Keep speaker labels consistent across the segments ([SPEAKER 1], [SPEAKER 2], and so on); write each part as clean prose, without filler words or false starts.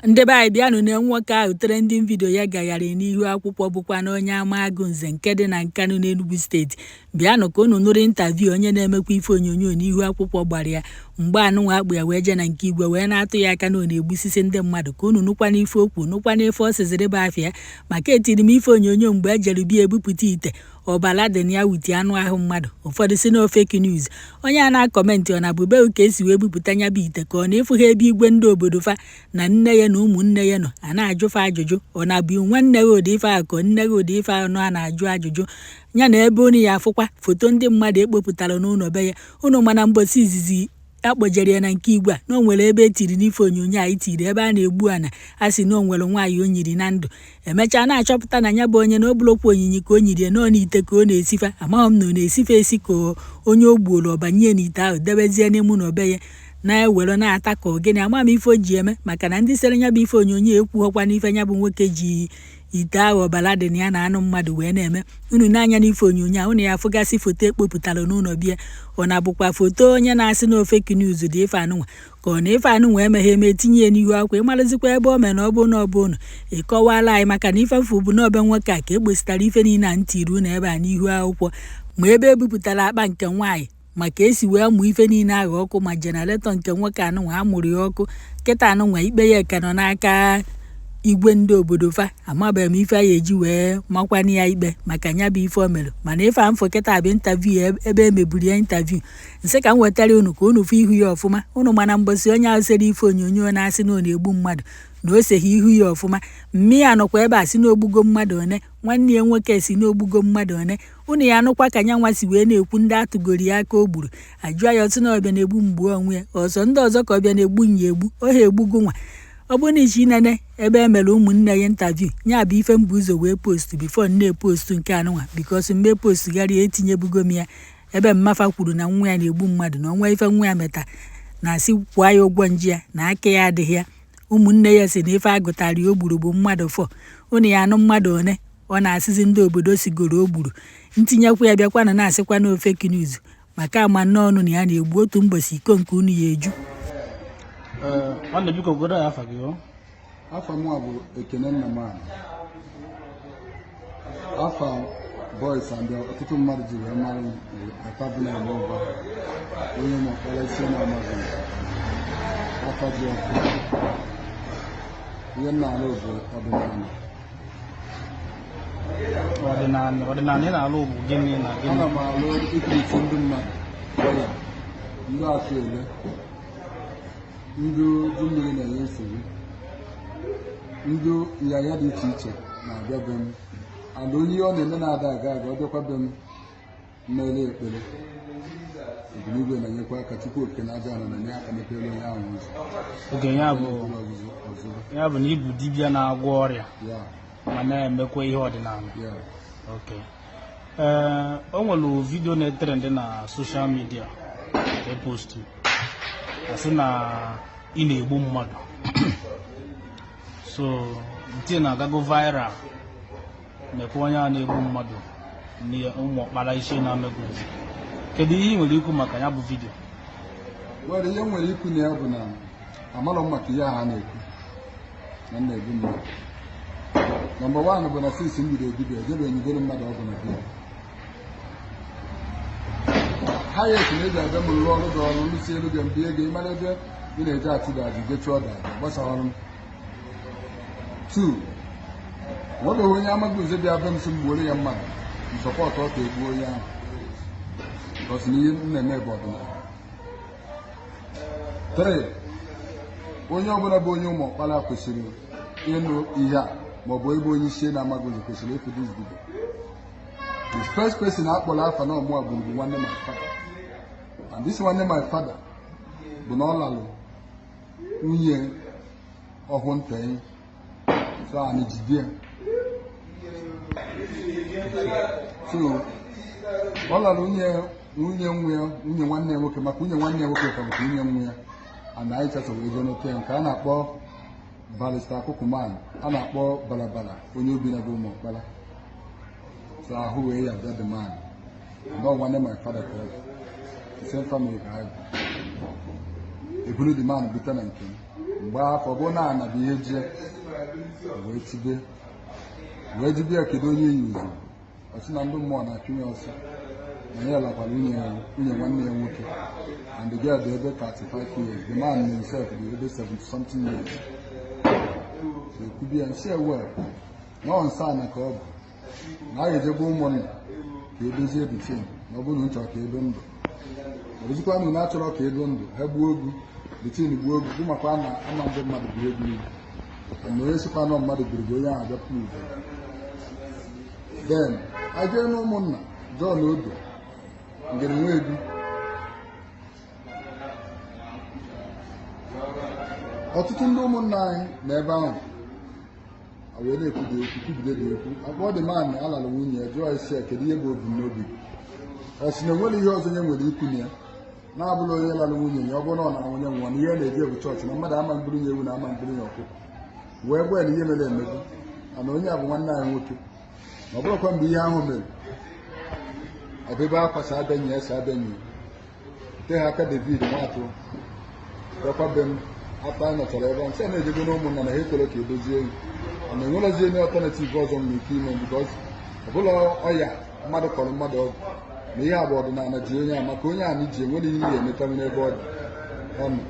[SPEAKER 1] Ndị be anyị bịanụ na nwoke ahụ trending video ya gagharị n'ihu akwụkwọ bụkwa na onye Amagụ Nze nke dị na Nkanu n'Enugu steeti. Bịanụ ka unu nụrụ interview onye na-emekwa ife onyonyo n'ihu akwụkwọ gbara ya mgbe anụnwa akpụ ya wee je na nke igwe wee na-atụ ya aka na ọ na-egbusisi ndị mmadụ ka unu nụkwa n'ife okwu nụkwa n'ife ọ sịzịrị bụ afịa maka etiri m ife onyonyo mgbe ejere bịa ebupụta ite ọbala dị ya wuti anụ ahụ mmadụ ụfọdụ si na fake news. Onye a na-akọmentị ọ na-abụbe ka esi wee bupụta nya bụ ite ka ọ na-efu ha ebe igwe ndị obodo fa na nne ya na ụmụnne ya nọ a na-ajụfa ajụjụ ọ na-abụ nwanne ya ụdị ife ahụ ka nne ya ụdị ife ahụ nọ a na-ajụ ajụjụ ya na ebe unu ya afụkwa foto ndị mmadụ ekpopụtara n'ụlọ be ya. Unu mana mbosi izizi akpọjere ya na nke igwe a na o nwere ebe etiri n'ife onyonyo a itiri ebe a na-egbu ana a sị na o nwere nwaanyị o nyiri na ndụ. Emechaa na-achọpụta na ya bụ onye na obulokwu onyinyi ka o nyiri ya nọ n'ite ka ọ na-esifa amaghị m na ọ na-esife esi ka onye o gbuoro ọbanye n'ite ahụ debezie n'ime ụlọ be ya na-ewere na-ata ka ogene ama m ife o ji eme maka na ndị sere nya bụ ife onyonyo ekwughọkwa n'ife nya bụ nwoke ji ite ahụ ọbala dị na ya na anụ mmadụ wee na-eme. Unu n'anya n'ife onyonyo a unu ya afụgasị foto ekpopụtara n'ụlọ bịa ọ na-abụkwa foto onye na-asị na fake news dị ife anụnwa ka ọ na ife anụnwa emeghe eme etinye ya n'ihu akwụkwọ ịmarụzikwa ebe o mere na ọ bụ na ọ bụ unu ịkọwala anyị maka na ife mfu bụ n'obe nwoke a ka egbositara ife niile a ntiru na ebe a n'ihu akwụkwọ ma ebe ebupụtara akpa nke nwaanyị maka esi wee mụ ife niile ahụ ọkụ ma jenaretọ nke nwoke anụnwa amụrụ ya ọkụ kịta anụnwa ikpe ya ka nọ n'aka igwe ndị obodo fa amabeghị m ife a eji wee makwana ya ikpe maka nya bụ ife o mere mana ife a mfọ kịta bụ interview ebe emeburu ya interview nsị ka m wetara unu ka unu fụ ihu ya ọfụma. Unu mana mbosi onye ahụ sere ife onyonyo na-asị na ọ na-egbu mmadụ na o seghi ihu ya ọfụma mmi ya nọkwa ebe a si na ogbugo mmadụ one nwanne ya nwoke si na ogbugo mmadụ one. Unu ya anụkwa ka nya nwa si wee na-ekwu ndị atụgoro ya aka o gburu ajụa ya ọtụ na ọbịa na-egbu mgbu onwe ya ọzọ ndị ọzọ ka ọbịa na-egbu nya egbu o ha egbugo nwa. Ọ bụ na ichi nene ebe emere ụmụnne ya interview nya bụ ife mbụ ụzọ wee post before nne post nke anụnwa because mgbe post gari etinyebugo m ya ebe mmafa kwuru na nwa ya na-egbu mmadụ na ọnwa ife nwa ya meta na asị kwụọ ya ụgwọ nji ya na aka ya adịghị ya. Ụmụnne ya si na ife agụtara ya o gburu bụ mmadụ 4. Unu ya anụ mmadụ one ọ na-asịzi ndị obodo sigoro o gburu ntinyekwa ya bịakwa na na-asịkwa na fake news maka ama n'ọnụ na ya na-egbu otu mbọsi iko nke unu ya eju.
[SPEAKER 2] Nwanne biko godo ya afa gị o.
[SPEAKER 3] Afa m bụ Ekene Nnamani. Afa boys and ọtụtụ mmadụ ji wee mara atabụla n'ụba onye na-akpara isi na-amaghị afa dị ọkụ ihe na-alụ bụ
[SPEAKER 2] ọdịnala ị na-alụ bụ gịnị na gịnị?
[SPEAKER 3] Ana m alụ ikirisi ndị mmadụ ọya ndị atụ ele ndị uju mmiri na-enye nsogbu ndị nyanya dị iche iche na-abịa be m and onye ọ na-eme na-ada aga aga ọ bịakwa be m mmele ekpere ebumigwe na-enyekwa aka tupu oke na aja ala na-enye aka mepere onye ahụ ụzọ.
[SPEAKER 2] Oge ya bụ na ịbụ dibịa na-agwọ ọrịa ma na-emekwa ihe ọdịnala. O nwere vidio na-etere ndị na soshal midia epostu asị na ị na-egbu mmadụ so nke na-agago viral na-ekwe onye a na-egbu mmadụ na ụmụ ọkpara isi na-amegbu. Kedu ihe ị nwere ikwu maka ya bụ vidio?
[SPEAKER 3] Nwere ihe nwere ikwu na ya bụ na amarọ m maka ihe ha na-ekwu na na-egbu mmadụ. Nọmba 1 bụ na since m bido dibịa ejebe enyigoro mmadụ ọgwụ na dibịa ha ya esi na-eji abịa m rụọ ọrụ dị ọrụ rụsi elu bịa mbi ego ịmara ebe ị na-eje atụdaji gechu ọda gbasara ọrụ m. 2 nwebeghị onye Amagụ Nze bịa be m si mgbuoro ya mmadụ nsọpọtụ ọ ka egbuo onye ahụ because na ihe m na-eme bụ ọdịnala. 3 onye ọbụla bụ onye ụmụ ọkpara kwesịrị ịnụ ihe a maọbụ ebe onye isi na Amagụ Nze kwesịrị ịfụ dis video. The first person akpọrọ afa na ọmụa bụ nwanne my father and this nwanne my father bụ na ọ lalụ nwunye ọhụ ntenyi so anyị jide so ọ lalụ nwunye nwanne ya nwoke maka nwunye nwanne ya nwoke ka bụ nwunye nwa ya and anyị chọtara ego n'oke nke a na-akpọ barista Kukuman a na-akpọ balabala onye obi na bụ ụmụ ọkpara so ahụ wee ya bịa the man and all one my father the same family ka ha eburu the man bute na nke mgbe afọ bụ na ana bụ ihe jie wee tibe kedu onye yi uzu ọsị na ndị mmụọ na-achụ ya ọsọ na ya lakwara nwunye nwanne ya nwoke and the girl dị ebe 35 years the man himself dị ebe 70 something years ekwubi ya nsị ewe nọ nsa na ka ọ bụ na a ga-ejebe ụmụnna ka edozie bitin na ọ bụrụ na nchọ ka ebe ndụ ọbụzikwa na na-achọrọ ka ebe ndụ ha gbuo ogu bitin gbuo ogu bụ makwa ama ndị mmadụ bụ egwu na onye sikwa nọ mmadụ gburu onye ahụ abịapụ ugo then a jee na ụmụnna John Odo ngere nwe ebi ọtụtụ ndị ụmụnna anyị n'ebe ahụ wee na-ekwudo okwu kwubido dị okwu akpọ dị maanị alala nwunye ya jụọ isi kedu ihe bụ ebumnobi ọ sị na enwere ihe ọzọ nye nwere ikwu na ya na-abụla onye lara nwunye ya ọ bụrụ na ọ nara onye nwụọ na ihe na-eji ebu chọọchị na mmadụ ama mgburu ya ewu na ama mgburu ya ọkụkọ wee gwa na ihe mere emebu mana onye a bụ nwanne anyị nwoke na ọ bụrụkwa mgbe ihe ahụ mere ọbịbe akwa sa abịanyi ya sa abịanyi te ha aka David nwatụ bịakwa be m ata anyị nọchara ebe a nsị a na-ejego n'ụmụnna na ha ekwere ka edozie enyi ọ na-enwerozi onye ọtọnativ ọzọ m ike ime bikọz ọbụla ọya mmadụ kọrọ mmadụ ọgụ na ihe a bụ ọdịnala ji onye a maka onye anyị ji enwere ihe ya emetanwu n'ebe ọ dị ọnụ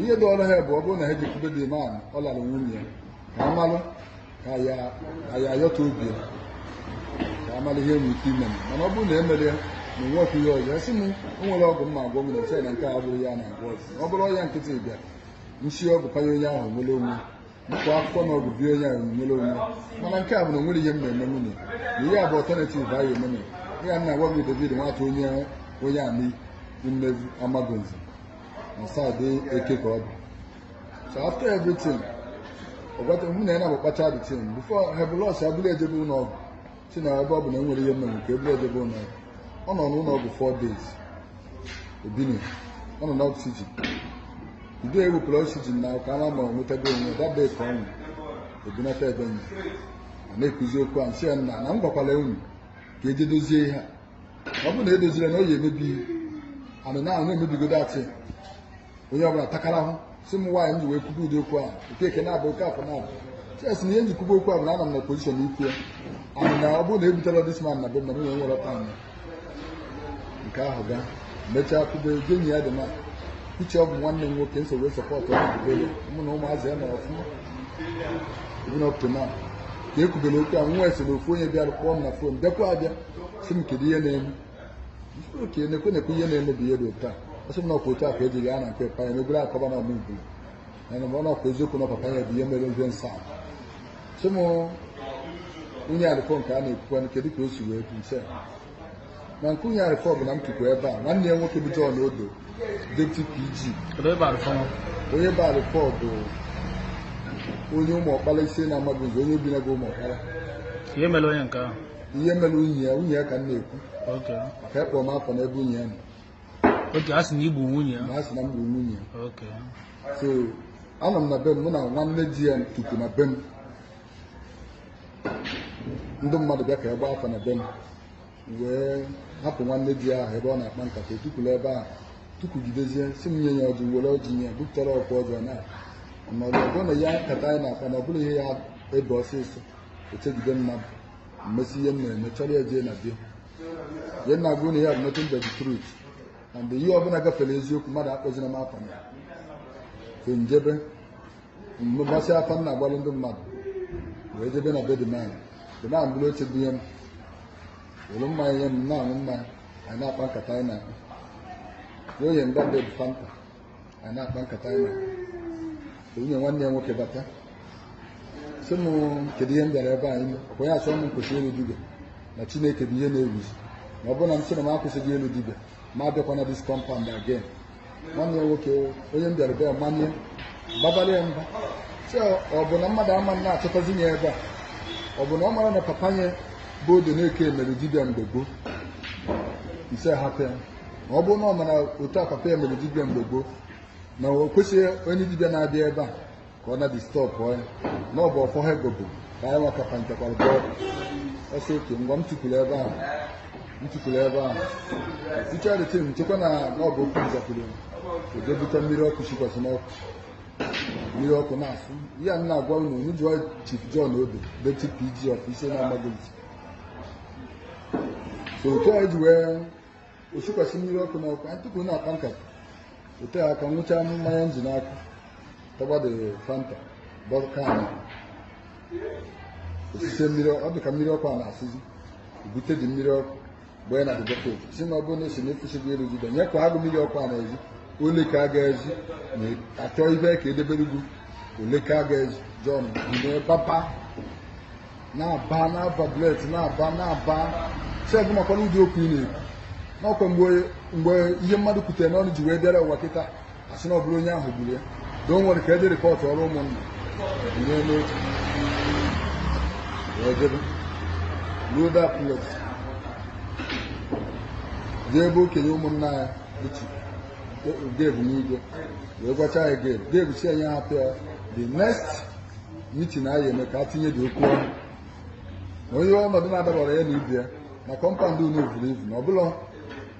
[SPEAKER 3] ihe dị ọrụ ha bụ ọ bụrụ na ha ji kwube dị man ọ lara nwunye ya ka amalụ ka ya ayọta obi ya ka amalụ ihe nwere ike ime mana ọ bụrụ na emere na enwekwu ihe ọzọ esi m o nwere ọgwụ mma agwọ m na eche na nke a bụrụ ya na-agwọ ọzọ ọ bụrụ ọya nkịtị bịa nshi ọgwụ panye onye ahụ nwere onwe mkpụ akwụkwọ na ọgwụ bie onye ahụ nwere onwe mana nke a bụ na onwere ihe m na-eme nwunye na ihe a bụ ọtọnetiv anyị ememe ya nna agwa m David nwata onye ani mmevu amagonzi na saịdị eke ka ọ bụ so after everything ọgwata mụ na ya na-abụ kpacha the thing before hebụlọs abụla ejebe ụlọ ọgwụ si na ebe ọ bụ na enwere ihe mmenwu ka ebụla ejebe ụlọ ọgwụ ọ nọ n'ụlọ ọgwụ 4 days obini ọ nọ n'oxygen udo ewepụrụ oxygen na ka ama ma ọ nwetago onwe that day ka ọ nwụ ebunata ebe nyi a na-ekuzi okwu a nsị ya na m gwakwala unu ka eje dozie ihe a ọ bụrụ na edozire na ọ ya emebi anụ na ahụ na-emebigodo atị onye ọbụla takara ahụ si m nwaanyị m ji wee kwube ụdị okwu a okeke na-abụ oke afọ na-abụ chesi na ihe njikwube okwu a bụ na ana m na pozishọn ikwu ya anụ na ọ bụrụ na ebutere disman na be m na m nwere nwere anya nke ahụ ga mechaa kwube enyi ya dị na uche ọ bụ nwanne m nwoke nso wee sọpọtụ ọbụbele mụ na ụmụazị ya nọ ọfụma ebunọpụtụna ka e kwubere okwu a nwa esi na ofu onye bịara kpọọ m na fon bịakwa abịa sị m kedu ihe na-eme ka na-ekwe ihe na-emebi ihe dị otu a ọsị m n'ọkwa otu a ka eji ya na nke papa ya mebere akọba na ọmụgbu yana mgbe ọ nọkwa eziokwu na papa ya bụ ihe mere ihe nsọ sị m onye arịfọ nke a na-ekwukwa kedu ka o si wee kwu nse na nke onye arịfọ bụ na m tukwu ebe a nwanne ya nwoke bụ John Odo deputy PG onye bụ arịfọ bụ onye ụmụ ọkpara isi na amaghịzi onye bi na bụ ụmụ ọkpara
[SPEAKER 2] ihe mere onye nke ahụ
[SPEAKER 3] ihe mere nwunye ya ka m na-ekwu maka ekpọrọ m afọ n'ebe nwunye ya nọ
[SPEAKER 2] a sị na igbu nwunye ya
[SPEAKER 3] na a sị na m gburu nwunye so anọ m na be m mụ na nwanne di ya tukwu na be m ndị mmadụ bịa ka egbe afọ na be m wee hapụ nwanne di ya ahụ ebe ọ na-akpa nkata etukwula ebe ahụ tukwugidezie si m nye ya ọjị were ọjị nye ya bupụtara ọkwa ọjọọ na ọnọdụ ọ bụrụ na ya nkata anyị na-akpa na ọ bụrụ ihe ya ebe ọsịsọ echegide mmadụ mmesi ihe m na-eme chọrọ ya jee na bie ihe na-agụ na ya bụ nothing but the truth and ihe ọbụla gafere eziokwu mmadụ akpọzina m afa ya so njebe mgbasị afa m na-agbalụ ndị mmadụ wee jebe na be the man bụrụ oche bụ ihe m were mmanya nye m na-aṅụ mmanya anyị na-akpa nkata anyị na-akpa onye mgbe bụ fanta anyị na-akpa nkata anyị na-akpa onye nwanne ya nwoke bata sị m kedu ihe m bịara ebe anyị ọkwa ya achọrọ m nkwụsị ịlụ dibịa na Chineke bụ ihe na-ewuzi ma ọ bụrụ na m sị na m akwụsịghị ịlụ dibịa ma abịakwa na dis compound again nwanne ya nwoke onye m bịara ebe a manye gbabara ya mba sị ọ bụ na mmadụ ama na-achọtazi ya ebe a ọ bụ na ọ mara na papa nye bụ Odo na-eke mere dibịa mgbe gboo ise hapụ ya ma ọ bụrụ na ọ mara otu a papa ya mere dibịa mgbe gboo na o kwesịghị onye dibịa na-abịa ebe a ka ọ na-distọpụ ya na ọ bụ ọfọ ha egobo ka anyị nwakapa nchekwara bọọlụ ọsọ oke ngwa m tukwuru ebe ahụ ticharitin nchekwa na ọ bụ okwu nzakwuru ojebute mmiri ọkụ chikwasị n'ọkụ mmiri ọkụ na-asụ ihe a na-agwa unu unu jụọ Chief John Obe Deputy PG of ise na-agbagozi so otu a ji wee osikwasị mmiri ọkụ na ọkụ anyị tupu na-akpa nkata ote aka nwụchaa mmanya nji n'aka tọba de Fanta bọkan osise mmiri ọ dị ka mmiri ọkụ a na-asụzi ebute dị mmiri ọkụ gbanye na dị bọket si na ọ bụrụ na esi na-efesigo elu jide nye ka agụ mmiri ọkụ a na-ezi ole ka a ga-ezi achọ ibe ka edebere ugwu ole ka a ga-ezi John ime baba na-aba na-aba blet na-aba sef makwana ụdị okwu ị na-ekwu n'ọkwa mgbe ihe mmadụ kwutere n'ọnụ ji wee bịara ụwa kịta asị na ọ bụrụ onye ahụ gburu ya doo nwere ka ede rịpọtụ ọrụ ụmụnna binye n'otu wee debe ruo that place jee ebe okenye ụmụnna ya echi Gabe n'igwe wee gwacha ya Gabe si enye hapụ ya the next meeting anyị eme ka a tinye dị okwu ọnụ na onye ọnọdụ na-adabara ya na ibe ya na kọmpandị unu buru ibu na ọbụla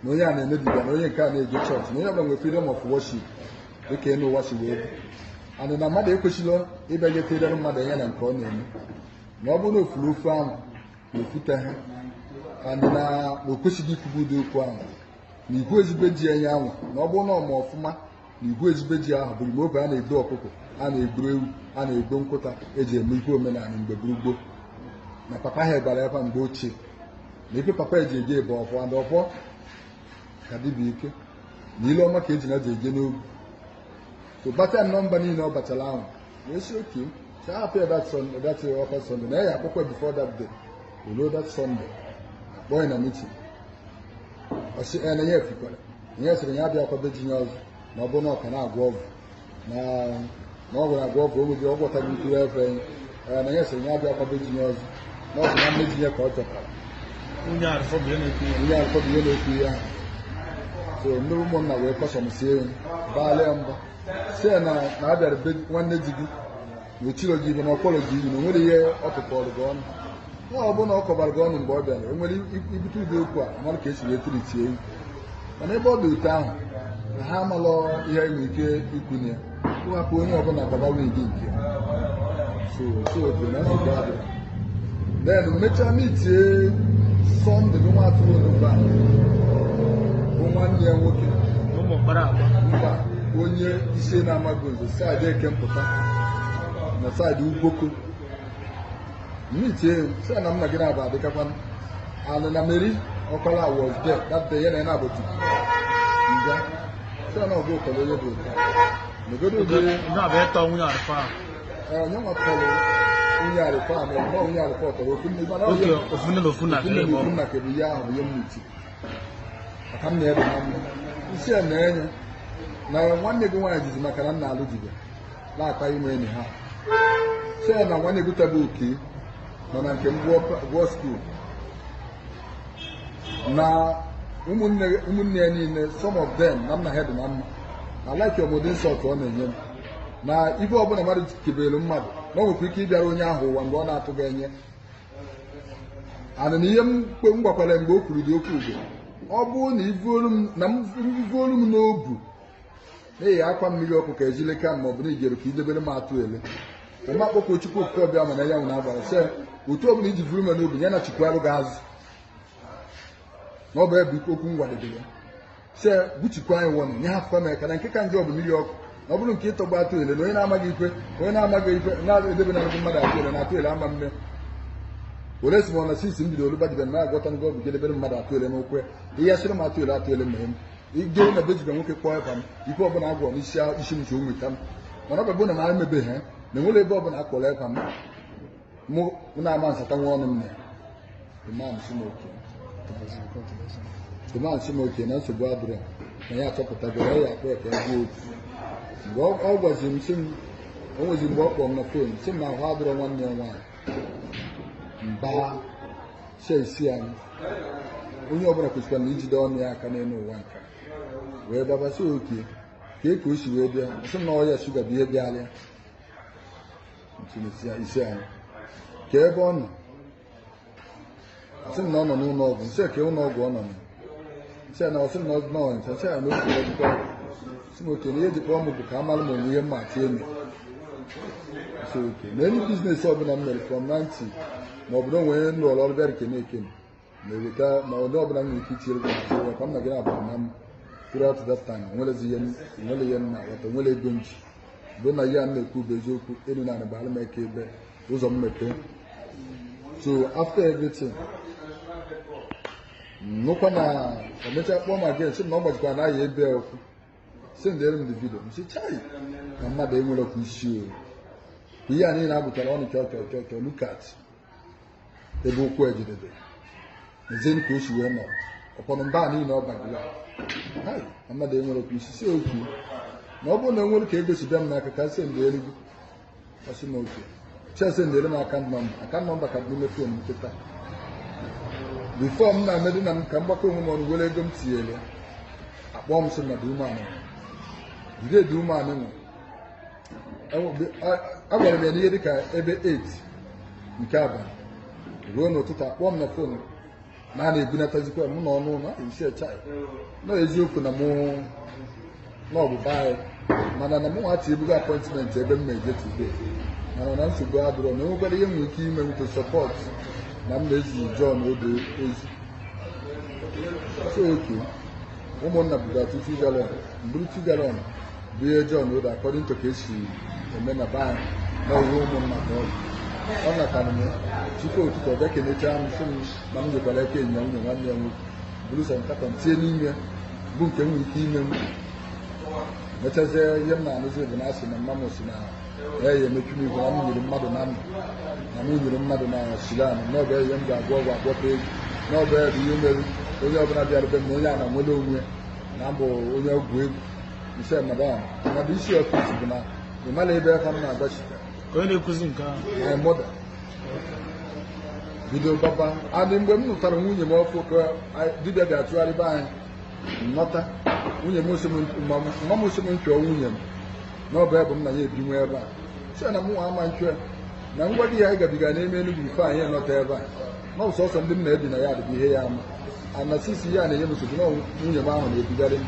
[SPEAKER 3] na onye a na-emebiga na onye nke a na-eje chọọchị na onye ọbụla nwere freedom of worship dịka enu ụwa si wee dị andị na mmadụ ekwesịla ịbịa nyetere mmadụ enye na nke ọ na-eme na ọ bụrụ na ofuru ofe ahụ na ofute ha andị na o kwesịghị ikwubu ụdị okwu ahụ na igwe ezigbo ji enye anwa na ọ bụrụ na ọma ọfụma na igwe ezigbo ji ahụ bụrụ ma obe a na-edo ọkụkọ a na-egbu ewu a na-egbu nkụta eji eme ikwe omenala mgbe gboo na papa ha gbara ebe mgbe ochie na ife papa eji eje ebe ọfọ and ọfọ ka dịbụ ike na ile ọma ka eji na ji eje n'ogu so bata nọmba niile ọ bachara ahụ wee si oke saa hapụ that ọkwa Sunday na ya akwụkwọ before that day olo that Sunday akpọghị na meeting na ya efikwara ihe sịrị ya abịa akwado jinye ọzọ na ọ bụ na ọka na-agwọ ọgwụ na ọ gwara agwọ ọgwụ ogbe ọgwọta gị nkiri efe na ya sịrị ya abịa akwado jinye ọzọ na ọ bụ na mmejinye ka ọ chọtara
[SPEAKER 2] onye arụfọ bụ ihe
[SPEAKER 3] na-ekwu ihe ahụ so ndị ụmụnna wee kọsọmsie ya baala ya mba si na abịara be nwanne di gị na ochiro gị ibe na ọkpọrọ gị iyi na o nwere ihe ọ tụkọrọ gị ọnụ ya ọ bụ na ọ kọbara gị ọnụ mgbe ọ bịara o nwere ibute ụdị okwu a mara ka esi wee tiritie ewu mana ebe ọ dị otu ahụ na ha amalọ ihe nwere ike ikwunye ya hapụ onye ọbụla gbaba wigi nke so otu na nsogbu adịghị then mechaa mitie Sọnde bụ nwa atụrụ onugba bụ nwanne ya nwoke mba onye isi na-amaghị ụzọ saịdị Ekempụta na saịdị Ugboko mitie sị na m na gị na-aba adịkakwa anụ na Mary Ọkọla was there that day ya na na-abụtu nga sị na ọgụ ụkọrọ onye bụ ụta negodo oge onye nwatọrọ onye arịfa ma onye arịfa ọtọrọ ofu nna kedu ihe ahụ ihe mmụti maka m na-ebe na mma isi a na-enye na nwanne gị nwaanyị jizi maka na nna alụ dibe na-akpa ime enyi ha si na nwanne gị taba oke nọ na nke m gụọ skuul na ụmụnne ya niile some of them na nna ha dị na mma na like ọmụdị nsọ ọ na-enye m na ife ọbụla mmadụ kebere mmadụ na ọ nwekwa ike ịbịara onye ahụ ụwa mgbe ọ na-atụghị enye ana na ihe m gwakwara mgbe o kwuru dị okwu ugo ọ bụrụ na ivuolu m n'obu na-eyi akwa mmiri ọkụ ka ejileka ma ọ bụ na ijere ka idebere m atụ ele ma kpọkọ Chukwu okike ọbịa mana ya nwụ na-agbara se otu ọbụla iji vuru m n'obi ya na Chukwu arụ gị azụ na ọ bụ ebe okwu m gwadebere ya se buchikwa anyị wọnụ nye ha afọ mee ka na nke ka njọ bụ mmiri ọkụ na ọ bụrụ nke ịtọgba atụ ele na onye na-amaghị ikpe na-edebe na mmadụ atụ ele na atụ ele ama mme were si m na sisi m bido olubadibe na agọta ngo bụ gedebere mmadụ atụ ele n'ụkwụ ya ihe asịrị m atụ ele mee m ige na bejibe nwoke kpọọ ịba m ife ọbụla agwọ n'isi m so nweta m mana ọ bụ na m emebeghị ha na enwere ebe ọbụla akpọrọ ịba m mụ na-ama nsata nwa ọnụ m na Imam Simoke na nsogbu adịrọ na ya achọpụtagoro ya akpọ ka egwu otu mgbe ọ gwaziri m sị m o nwezi mgbe ọ kpọrọ m na fon sị m na ahụ adịrọ nwanne ya nwaanyị mba isi anyị onye ọbụla kwesịkwara na ijide ọnụ ya aka n'elu ụwa nka wee babasị oke ka o si wee bịa sị m na ọya shuga bụ ihe bịara isi anyị ka ebe ọ nọ asị m na ọ nọ n'ụlọ ọgwụ nsị ka ụlọ ọgwụ ọ nọ na nsị na ọsị na ọdụ nọọ ncha nsị na otu ọdụkọ sị m oke na ihe jikwa ọmụ bụ ka amalụ m onwe ihe mma atụ eme so okay na any business ọbụla m mere from 90 ma ọ bụ na onwe nrụ ọrụ bịara kene na-eweta ma onye ọbụla m nwere ike ichiri gị ka m na gị na-abụ na m throughout that time nwere ihe m na-aghọta nwere ego nji bụ na ya na-ekwu bụ eziokwu elu na anịba alụ m eke ebe ụzọ m mepee so after everything nụkwa na omecha kpọọ m again sị na ọ gbajikwa na ahịa ebe okwu send m the video m sị chai na mmadụ enwere ọkụ isi o ihe a niile abụchara ọnụ chọọ look at ebe okwu ejidebe ezeni ka o si wee nọ ọkpọrọ mba niile ọ bagara hai na mmadụ enwere ọkụ isi si okwu na ọ bụrụ na enwere ka egosibe m n'aka ka sị ndị eluigwe ọsị m oke chesị ndị m aka nọmba ka bụ n'ime fon nkịta bifo m na-amedị na m ka mgbakọ onwe m ọnụ were ego m tinyere akpọ m sị mmadụ umeanị jide dị umeanị nwe agwara m ya n'ihe dịka ebe 8 nke abalị ruo n'ụtụtụ akpọ m na fon na a na-ebunatazikwa m n'ọnụ na isi echai na eziokwu na mụ n'ọbụba anyị mana na mụ nwata ebugo apọịntmentị ebe m na-eje today mana na nsogbu adụrọ na enwekwara ihe nwere ike ime nwute sọpọt na m na-ezi John odo ozi so oke ụmụnna buga 2 galọn mburu 2 galọn bụ ihe John odo according to ka esi eme na baa na uwe ụmụnna ka ọ natara m tupu ụtụtụ ọbịa kenecha m sị m na m nyekwara eke enyi ya nwunye nwanne ya nwoke buru santakọn tie n'ime bụ nke m nwere ike ime m mechazie ihe m na-anụzi bụ na asị na mma m si na ya emechu m ihu na m nyere mmadụ na ndụ na m nyere mmadụ na Sudan n'ọbụ ihe m ga-agwọ ọgwụ agwọta ego n'ọbụ ya bụ ihe mere onye ọbụla bịara be m na onye a na nwere onwe na mbụ onye ọgwụ egwu ise madam mmadụ isi ọfịs bụ na ị mara ebe aka m na-agbachite
[SPEAKER 2] onye na-ekuzi nke ahụ
[SPEAKER 3] my mother bido baba adị mgbe m nụtara nwunye m ọkụ ka dibịa ga-atụgharị be anyị nnọta nwunye m mma m osi m nchụọ nwunye m n'ọbụ ebe m na ya ebinwe ebe a si na m nwa ama nchụọ na ngwa dị ya anyị gabiga n'ime Enugu ife anyị nọta ebe a na ọsọsọ ndị m na-ebi na ya adịbụ ihe ya ama anasisi ya na-enye m nsogbu na nwunye m ahụ na-ebigharị m